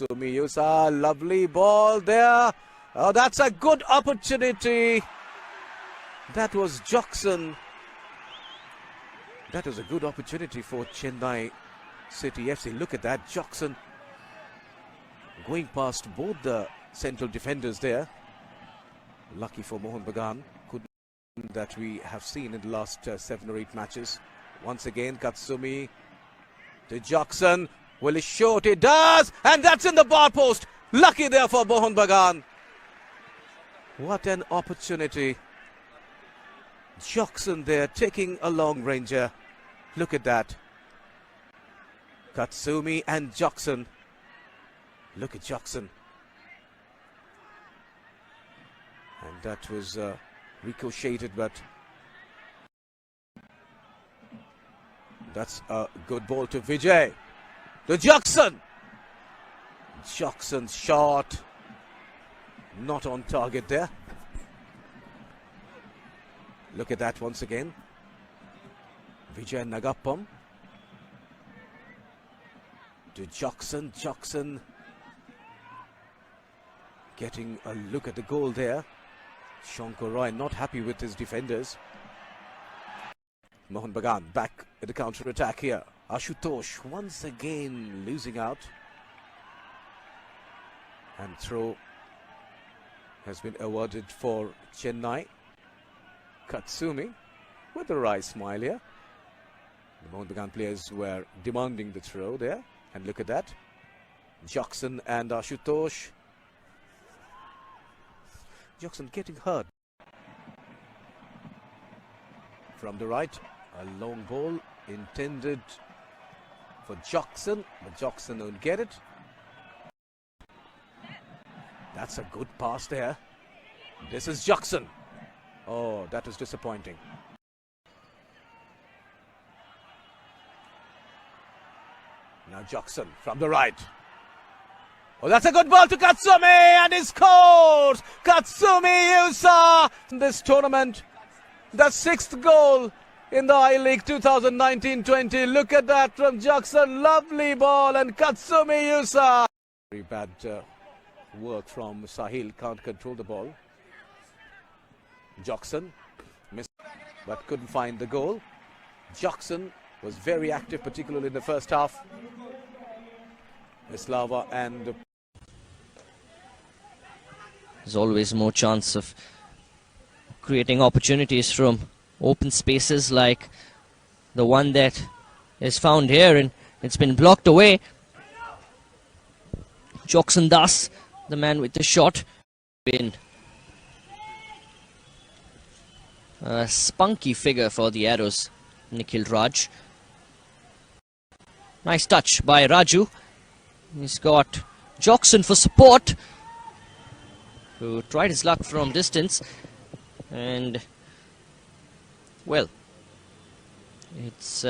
Katsumi Yusa, lovely ball there. Oh, that's a good opportunity. That was Jackson. That was a good opportunity for Chennai City FC. Look at that, Jackson going past both the central defenders there. Lucky for Mohan Bagan, that we have seen in the last 7 or 8 matches. Once again, Katsumi to Jackson. Will he shoot? He does! And that's in the bar post. Lucky there for Mohan Bagan. What an opportunity. Jackson there taking a long ranger. Look at that. Katsumi and Jackson. Look at Jackson. And that was ricocheted, but that's a good ball to Vijay. To Jackson. Jackson's shot not on target there. Look at that once again. Vijay Nagappam to Jackson. Jackson getting a look at the goal there. Shankar Roy not happy with his defenders. Mohan Bagan back at the counter-attack here. Ashutosh once again losing out. And throw has been awarded for Chennai. Katsumi with a wry smile here. The Mohan Bagan players were demanding the throw there. And look at that. Jackson and Ashutosh. Jackson getting hurt. From the right, a long ball intended for Jackson, but Jackson won't get it. That's a good pass there. This is Jackson. Oh, that was disappointing. Now Jackson from the right. Oh, that's a good ball to Katsumi, and he scores! Katsumi Yusa, this tournament, the 6th goal in the I-League 2019-20. Look at that from Jackson, lovely ball, and Katsumi Yusa. Very bad work from Sahil, can't control the ball. Jackson missed, but couldn't find the goal. Jackson was very active, particularly in the first half. Mislava and... There's always more chance of creating opportunities from open spaces like the one that is found here, and it's been blocked away. Jackson Dhas, the man with the shot, been a spunky figure for the Arrows. Nikhil Raj. Nice touch by Raju. He's got Jackson for support, who tried his luck from distance, and well, it's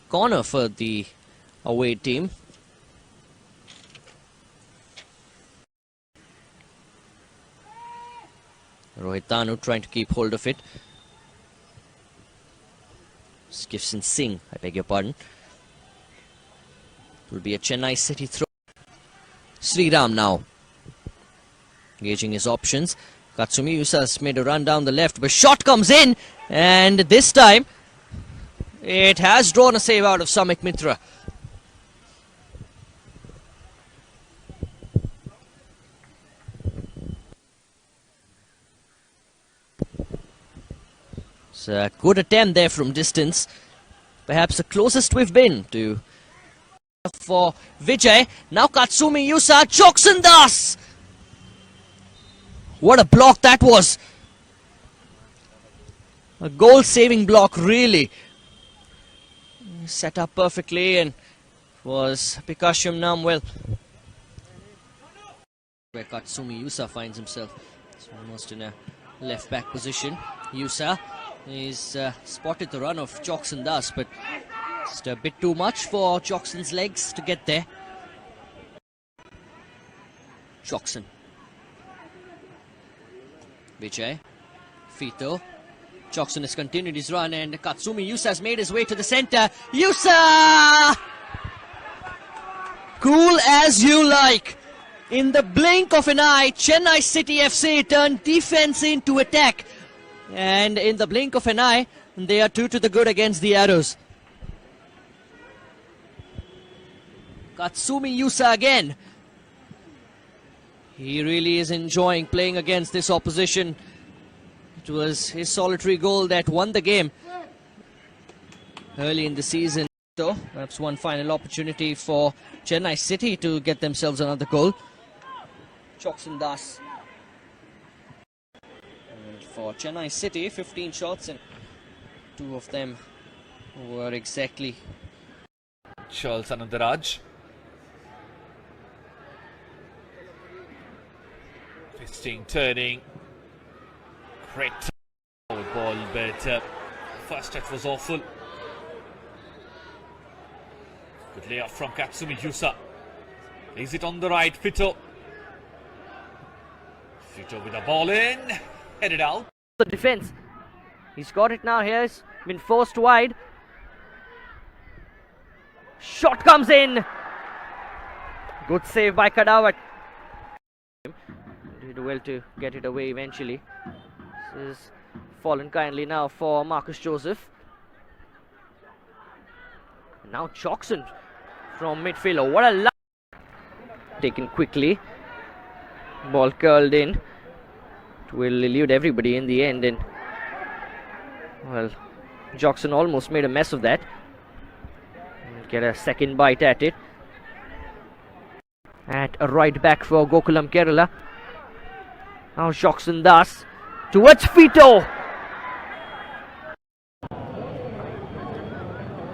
corner for the away team. Rohit Tanu trying to keep hold of it. Skifson Singh, I beg your pardon. It will be a Chennai City throw. Sriram now gauging his options. Katsumi Yusa has made a run down the left, but shot comes in, and this time it has drawn a save out of Samik Mitra. It's a good attempt there from distance, perhaps the closest we've been to for Vijay. Now Katsumi Yusa, Jackson Dhas. What a block that was. A goal-saving block, really. Set up perfectly, and was Pikasham Namwell. Where Katsumi Yusa finds himself. It's almost in a left-back position. Yusa is spotted the run of Jackson Dhas, but just a bit too much for Jackson's legs to get there. Jackson. Vijay. Fito. Jackson has continued his run, and Katsumi Yusa has made his way to the centre. Yusa! Cool as you like. In the blink of an eye, Chennai City FC turned defense into attack. And in the blink of an eye, they are 2 to the good against the Arrows. Katsumi Yusa again. He really is enjoying playing against this opposition. It was his solitary goal that won the game early in the season. So perhaps one final opportunity for Chennai City to get themselves another goal. Choksan Dhas. And for Chennai City, 15 shots and 2 of them were exactly. Charles Anandaraj. Twisting, turning. Great forward ball, but first touch was awful. Good layoff from Katsumi Yusa. Is it on the right? Fito. Fito with the ball in. Headed out. The defense. He's got it now. Here's been forced wide. Shot comes in. Good save by Kadawat. Did well to get it away eventually. This is fallen kindly now for Marcus Joseph. Now Choksan from midfielder. What a luck. Taken quickly. Ball curled in. It will elude everybody in the end. And well, Choksan almost made a mess of that. Get a second bite at it. At a right back for Gokulam Kerala. Now Choksan Das towards Fito.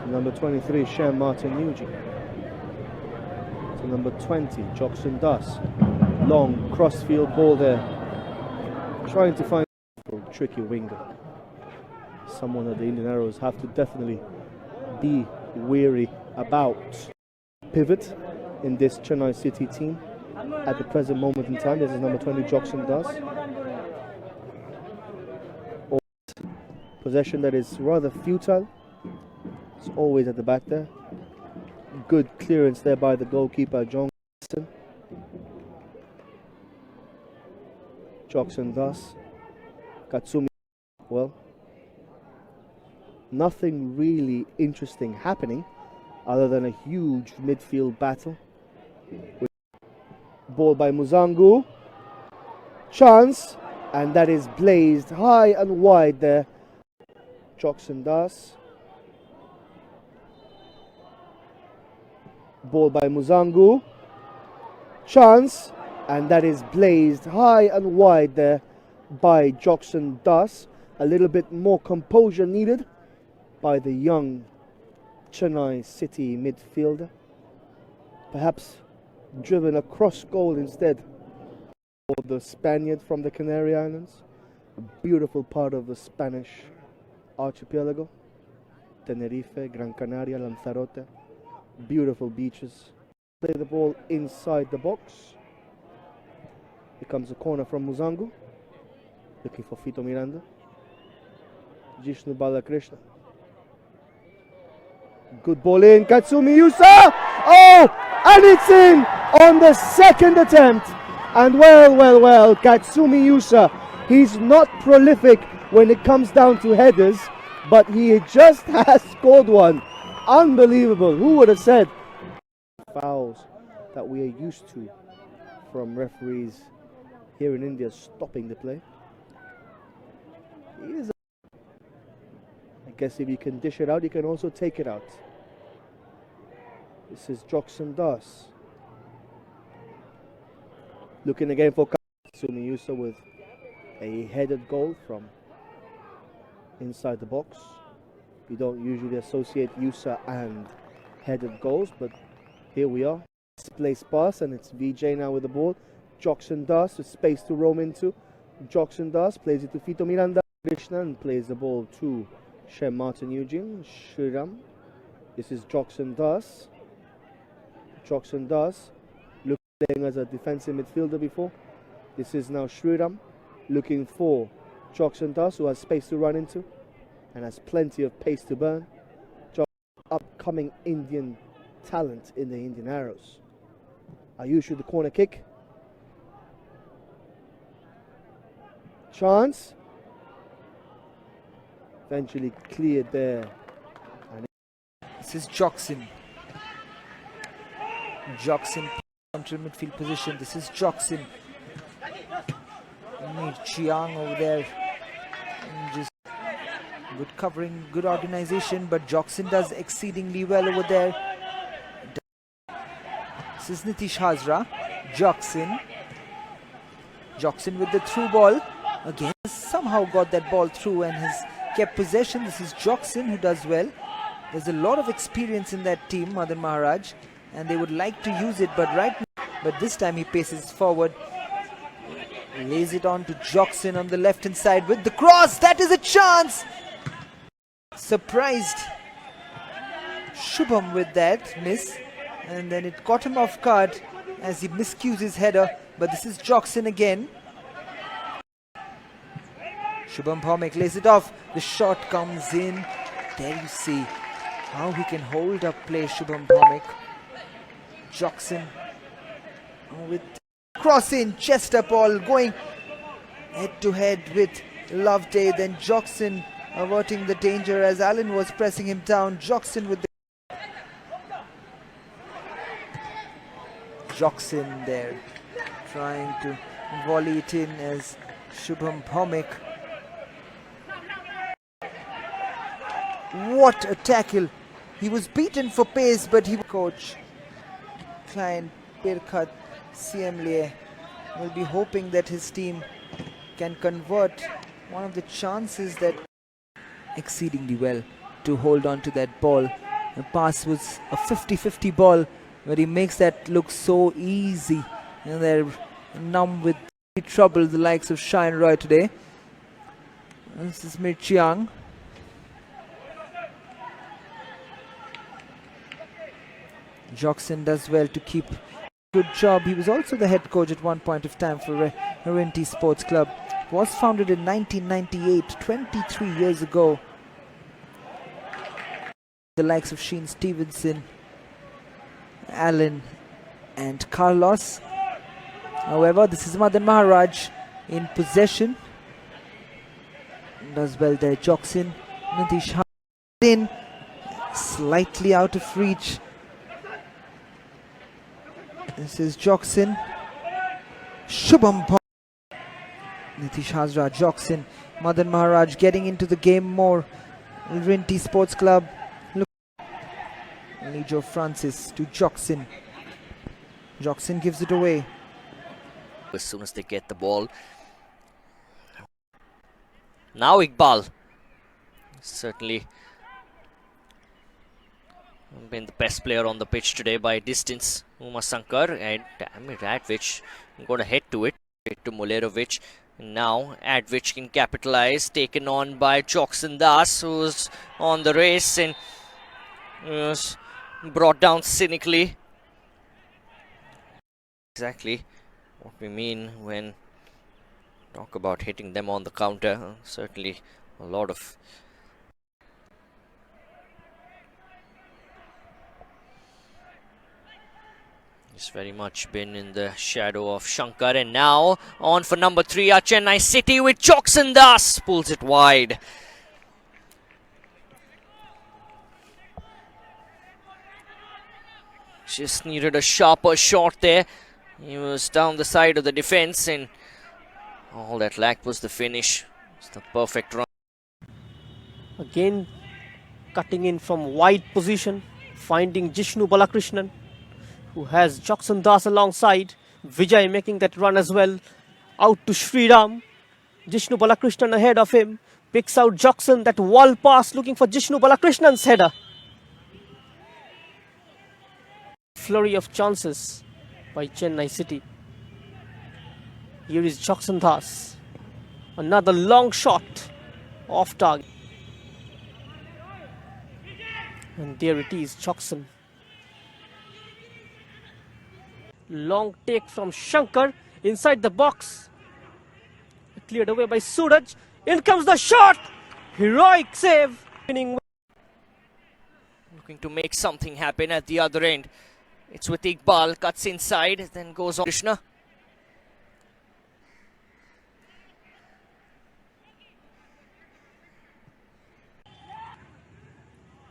Number 23, Shem Martin Nugent. To number 20, Choksan Das. Long crossfield ball there. Trying to find a tricky winger. Someone that the Indian Arrows have to definitely be wary about. Pivot in this Chennai City team at the present moment in time. This is number 20, Choksan Das. Possession that is rather futile. It's always at the back there. Good clearance there by the goalkeeper, John. Choksan Das. Katsumi. Well, nothing really interesting happening other than a huge midfield battle. Ball by Muzangu. Chance. And that is blazed high and wide there. Choksan Das. Ball by Muzangu. Chance. And that is blazed high and wide there by Choksan Das. A little bit more composure needed by the young Chennai City midfielder. Perhaps driven across goal instead for the Spaniard from the Canary Islands. A beautiful part of the Spanish archipelago. Tenerife, Gran Canaria, Lanzarote. Beautiful beaches. Play the ball inside the box. Here comes a corner from Muzangu. Looking for Fito Miranda. Jishnu Balakrishna. Good ball in. Katsumi Yusa! Oh! And it's in on the second attempt. And well, Katsumi Yusa. He's not prolific when it comes down to headers, but he just has scored one. Unbelievable. Who would have said? Fouls that we are used to from referees here in India stopping the play. I guess if you can dish it out, you can also take it out. This is Choksan Das. Looking again for Katsumi Yusa with a headed goal from inside the box. We don't usually associate Yusa and headed goals, but here we are. Displaced pass, and it's VJ now with the ball. Choksan Das with space to roam into. Choksan Das plays it to Fito Miranda. Krishna and plays the ball to Shem Martin Eugene. Shriram. This is Choksan Das. Choksan Das playing as a defensive midfielder before. This is now Shriram looking for Choksan Das, who has space to run into and has plenty of pace to burn. Upcoming Indian talent in the Indian Arrows. Ayush with the corner kick. Chance. Eventually cleared there. This is Joxin. Joxin counter midfield position. This is Joxin. Chiang over there. Just good covering, good organization, but Joxin does exceedingly well over there. This is Nitish Hazra. Joxin. Joxin with the through ball. Again, somehow got that ball through and has kept possession. This is Joxin who does well. There's a lot of experience in that team, Madan Maharaj, and they would like to use it, but this time he paces forward. Lays it on to Joxin on the left hand side with the cross. That is a chance. Surprised Shubham with that miss, and then it caught him off guard as he miscues his header. But this is Joxin again. Shubham Bhaumek lays it off. The shot comes in. There you see how he can hold up play, Shubham Bhaumek. Joxin with cross in, chest up all, going head to head with Loveday. Then Joxin averting the danger as Allen was pressing him down. Joxin with the Joxin there trying to volley it in as Shubham Bhaumek. What a tackle! He was beaten for pace, but coach Klein Pirkhat Siamlie will be hoping that his team can convert one of the chances that exceedingly well to hold on to that ball. The pass was a 50-50 ball, but he makes that look so easy. And they're numb with trouble, the likes of Shine Roy today. This is Mir Chiang. Joxin does well to keep good job. He was also the head coach at one point of time for Renti Sports Club. It was founded in 1998, 23 years ago. The likes of Sheen Stevenson, Allen and Carlos. However, this is Madan Maharaj in possession. Does well there. Joxin, Nitish in, slightly out of reach. This is Joxin. Shubham Bhaumek. Nitish Hazra, Joxin. Madan Maharaj getting into the game more. Renti Sports Club. Look. Lijo Francis to Joxin. Joxin gives it away. As soon as they get the ball. Now Iqbal. Certainly been the best player on the pitch today by distance. Uma Sankar, and damn it, Advich got a head to it. To Molerovic. Now Advich can capitalize. Taken on by Joxin Dhas, who's on the race and was brought down cynically. Exactly what we mean when talk about hitting them on the counter. Certainly a lot of He's very much been in the shadow of Shankar, and now on for number 3 are Chennai City with Joxin Das. Pulls it wide. Just needed a sharper shot there. He was down the side of the defense, and all that lacked was the finish. It's the perfect run. Again, cutting in from wide position, finding Jishnu Balakrishnan, who has Joxin Das alongside. Vijay making that run as well. Out to Sriram. Jishnu Balakrishnan ahead of him. Picks out Joxin, that wall pass looking for Jishnu Balakrishnan's header. Flurry of chances by Chennai City. Here is Joxin Das. Another long shot off target. And there it is, Joxin. Long take from Shankar inside the box. Cleared away by Suraj. In comes the shot. Heroic save. Looking to make something happen at the other end. It's with Iqbal, cuts inside, then goes on Krishna.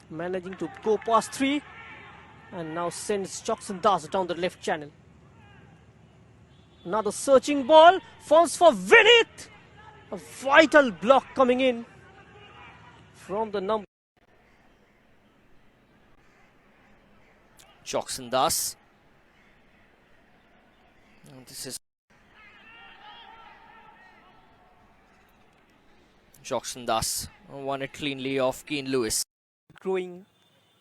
Managing to go past 3 and now sends Jackson Das down the left channel. Another searching ball, falls for Vinith. A vital block coming in from the number. Jackson Das. This is Jackson Das won it cleanly off Keane Lewis. Growing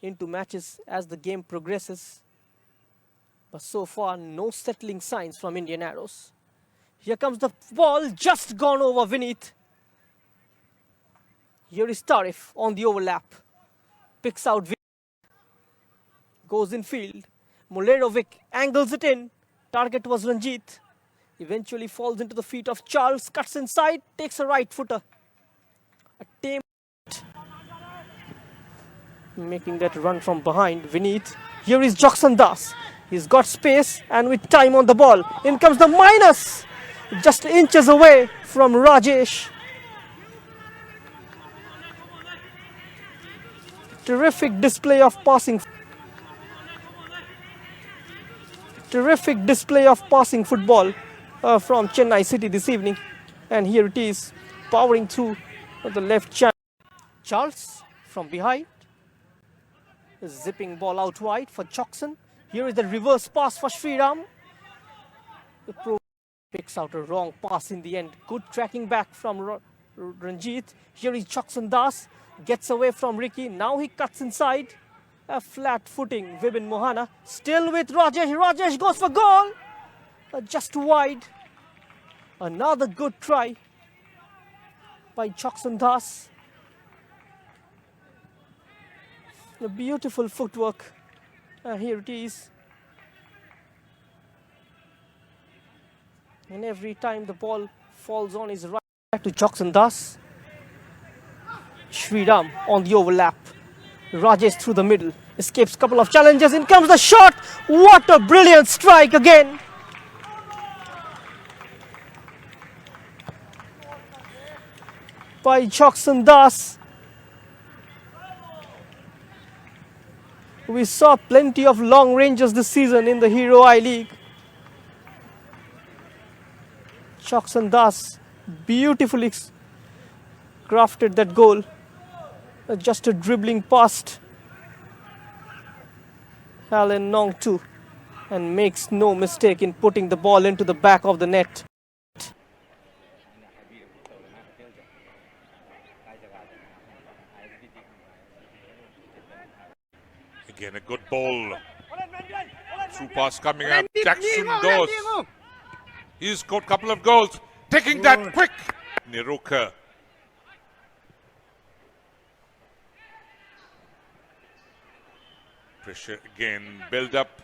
into matches as the game progresses, but so far no settling signs from Indian Arrows. Here comes the ball, just gone over Vinith. Here is Tarif on the overlap, picks out Vinith, goes in field. Molerovic angles it in. Target was Ranjit. Eventually falls into the feet of Charles, cuts inside, takes a right footer. A tame making that run from behind Vinith. Here is Jackson Das. He's got space and with time on the ball. In comes the minus. Just inches away from Rajesh. Terrific display of passing. Terrific display of passing football from Chennai City this evening. And here it is, powering through the left channel. Charles from behind. Zipping ball out wide for Jackson. Here is the reverse pass for Sriram. The pro picks out a wrong pass in the end. Good tracking back from Ranjit. Here is Jackson Das. Gets away from Ricky. Now he cuts inside. A flat footing. Vibin Mohana still with Rajesh. Rajesh goes for goal. Just wide. Another good try by Jackson Das. A beautiful footwork. Here it is. And every time the ball falls on his right, back to Jackson Das. Sriram on the overlap. Rajesh through the middle. Escapes couple of challenges. In comes the shot. What a brilliant strike again. By Jackson Das. We saw plenty of long ranges this season in the Hero I-League. Jackson Das beautifully crafted that goal. Just a dribbling past Alan Nongtu and makes no mistake in putting the ball into the back of the net. Again, a good ball. Through pass coming up. Jackson Dos. He's scored a couple of goals. Taking that quick. Niruka. Pressure again. Build up.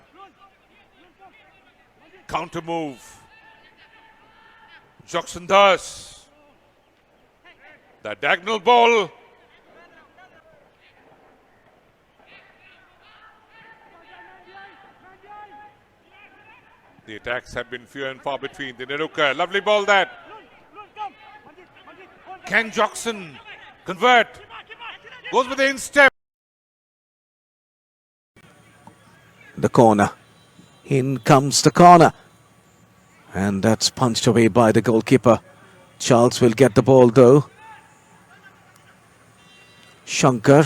Counter move. Jackson Das. The diagonal ball. The attacks have been few and far between. The Niruka, lovely ball that. Can Jackson convert? Goes with the instep. The corner. In comes the corner. And that's punched away by the goalkeeper. Charles will get the ball though. Shankar.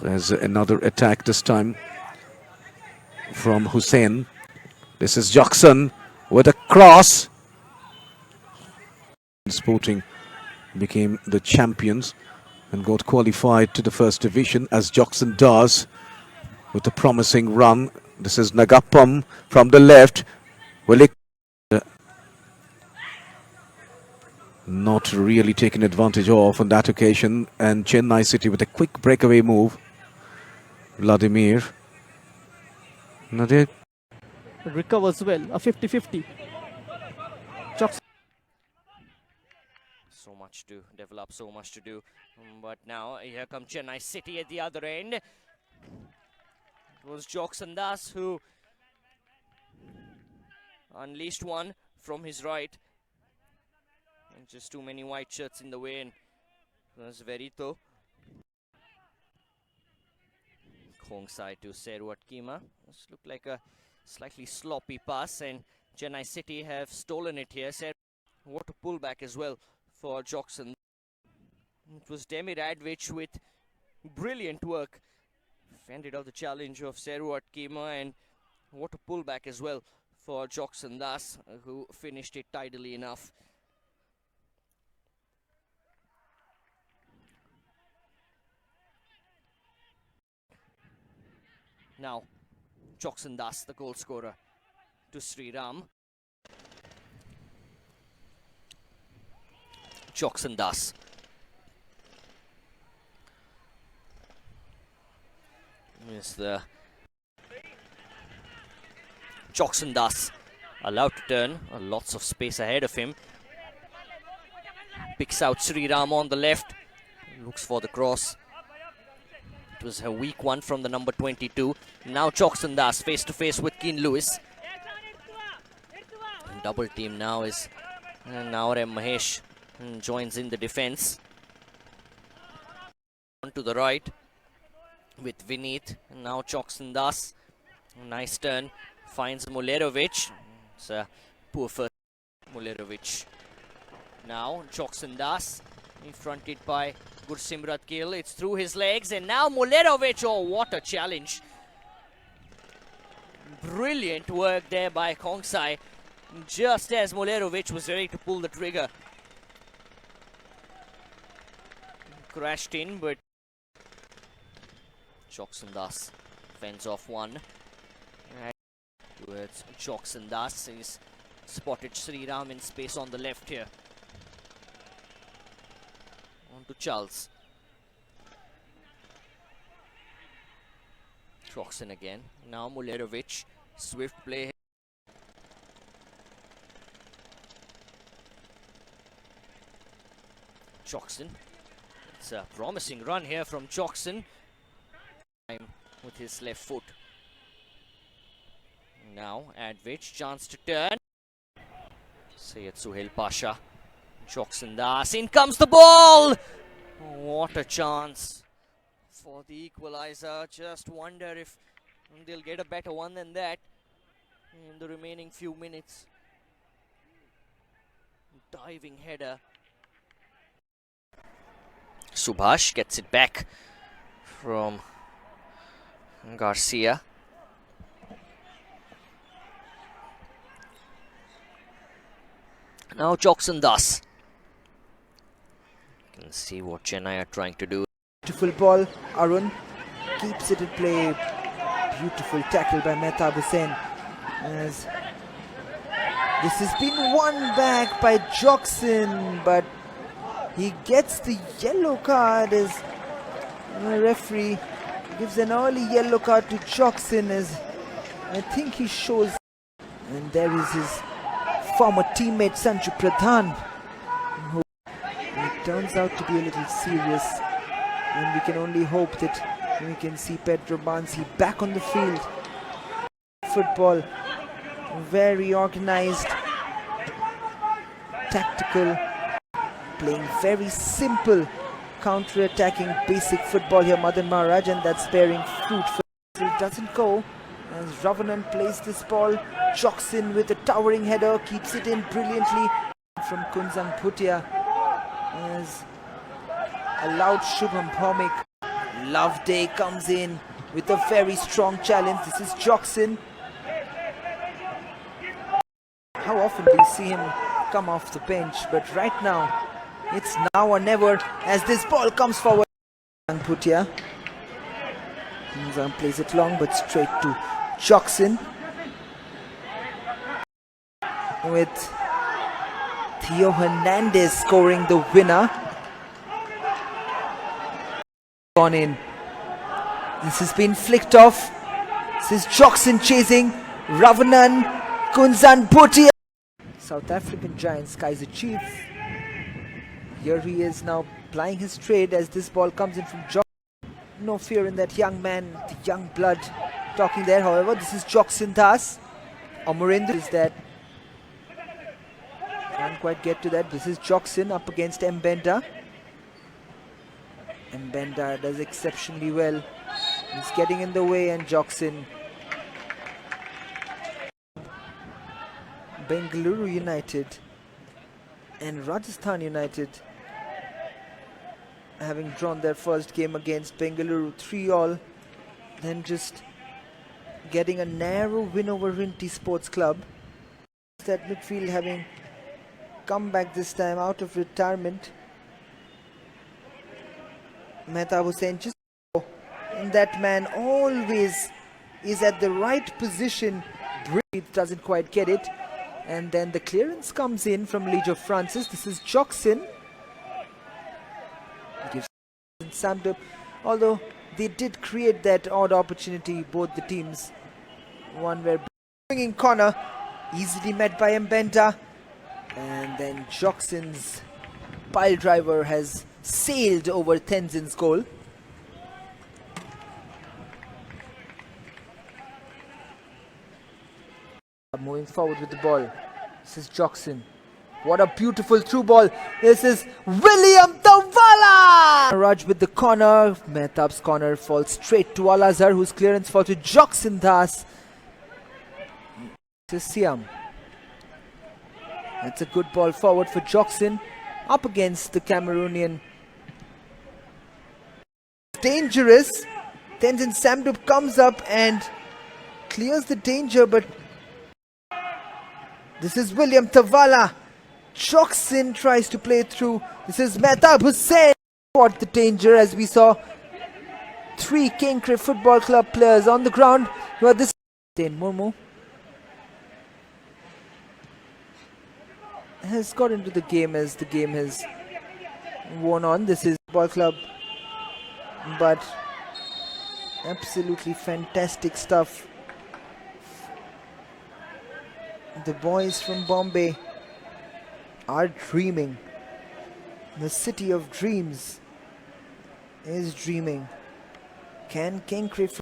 There's another attack this time from Hussain. This is Jackson with a cross. Sporting became the champions and got qualified to the first division as Jackson does with a promising run. This is Nagappam from the left. Will it not really taken advantage of on that occasion, and Chennai City with a quick breakaway move. Vladimir Nadir Recovers well, a 50-50. So much to develop, so much to do. But now here comes Chennai City at the other end. It was Jackson Das who unleashed one from his right. And just too many white shirts in the way, and it was Verito. Kongsai to Serwat Kima. This looked like a slightly sloppy pass, and Chennai City have stolen it here. What a pullback as well for Jackson. It was Demi Radvich with brilliant work. Fended off the challenge of Serwat Kima, and what a pullback as well for Jackson Das, who finished it tidily enough. Now, Jackson Das, the goal scorer, to Sri Ram. Jackson Das. Is the Jackson Das allowed to turn. Lots of space ahead of him. Picks out Sri Ram on the left. Looks for the cross. It was a weak one from the number 22. Now Jackson Das face to face with Keen Lewis. And double team now is now Mahesh joins in the defense. On to the right with Vineet. And now Jackson Das. Nice turn. Finds Mulerovic. It's a poor first. Mulerovic. Now Jackson Das. Fronted by Gursimrat Gill. It's through his legs, and now Mulerovic. Oh, what a challenge. Brilliant work there by Kongsai. Just as Mulerovic was ready to pull the trigger. Crashed in, but Jackson Das fends off one. And towards Jackson Das. He's spotted Sri Ram in space on the left here. On to Charles. Jackson again. Now Mulerovic. Swift play. Jackson. It's a promising run here from Jackson. With his left foot. Now Advich. Chance to turn. Sayed Suhail Pasha. Jackson Das. In comes the ball. What a chance for the equalizer. Just wonder if they'll get a better one than that in the remaining few minutes. Diving header. Subhash gets it back from Garcia. Now Jackson Das. You can see what Chennai are trying to do. Beautiful ball. Arun keeps it in play. Beautiful tackle by Mehtab Hussain. As this has been won back by Jackson, but he gets the yellow card as the referee gives an early yellow card to Jackson, as I think he shows. And there is his former teammate Sanju Pradhan, who it turns out to be a little serious, and we can only hope that we can see Pedro Bansi back on the field. Football, very organized, tactical, playing very simple counter-attacking basic football here. Madan Maharajan, that's bearing fruit. It doesn't go as Ravanan plays this ball. Jackson with a towering header keeps it in brilliantly from Kunzang Bhutia, as allowed Shubham Bhaumik. Loveday comes in with a very strong challenge. This is Jackson. How often do you see him come off the bench? But right now, it's now or never as this ball comes forward. Bhutia. Kunzang plays it long but straight to Jackson, with Theo Hernandez scoring the winner. Gone in. This has been flicked off. This is Jackson chasing Ravanan. Kunzang Bhutia. South African Giants Kaiser Chiefs. Here he is now plying his trade as this ball comes in from Jackson. No fear in that young man, the young blood. talking there. However, this is Jackson Dhas. Amarinder is that. Can't quite get to that. This is Jackson up against Mbenda. Mbenda does exceptionally well. He's getting in the way, and Jackson. Bengaluru United and Rajasthan United having drawn their first game against Bengaluru 3-all, then just getting a narrow win over Rinty Sports Club. That midfield having come back this time out of retirement. Mehtab Hussain, just and that man always is at the right position. Breathe, doesn't quite get it. And then the clearance comes in from Lijo Francis. This is Jackson. Gives Samdup. Although they did create that odd opportunity, both the teams. One where swinging corner, easily met by Mbenda. And then Jackson's pile driver has sailed over Tenzin's goal. Moving forward with the ball. This is Jackson. What a beautiful through ball. This is William Tavala! Raj with the corner. Mehtab's corner falls straight to Al-Azhar, whose clearance falls to Jackson Dhas. This is Siam. That's a good ball forward for Jackson. Up against the Cameroonian. Dangerous. Tenzin Samdup comes up and clears the danger, but this is William Tavala. Jackson tries to play through. This is Mehtab Hussain. Caught the danger, as we saw 3 Kinkre Football Club players on the ground. But this Momo has got into the game as the game has worn on. This is Football Club, but absolutely fantastic stuff. The boys from Bombay are dreaming. The city of dreams is dreaming. Can Kinkre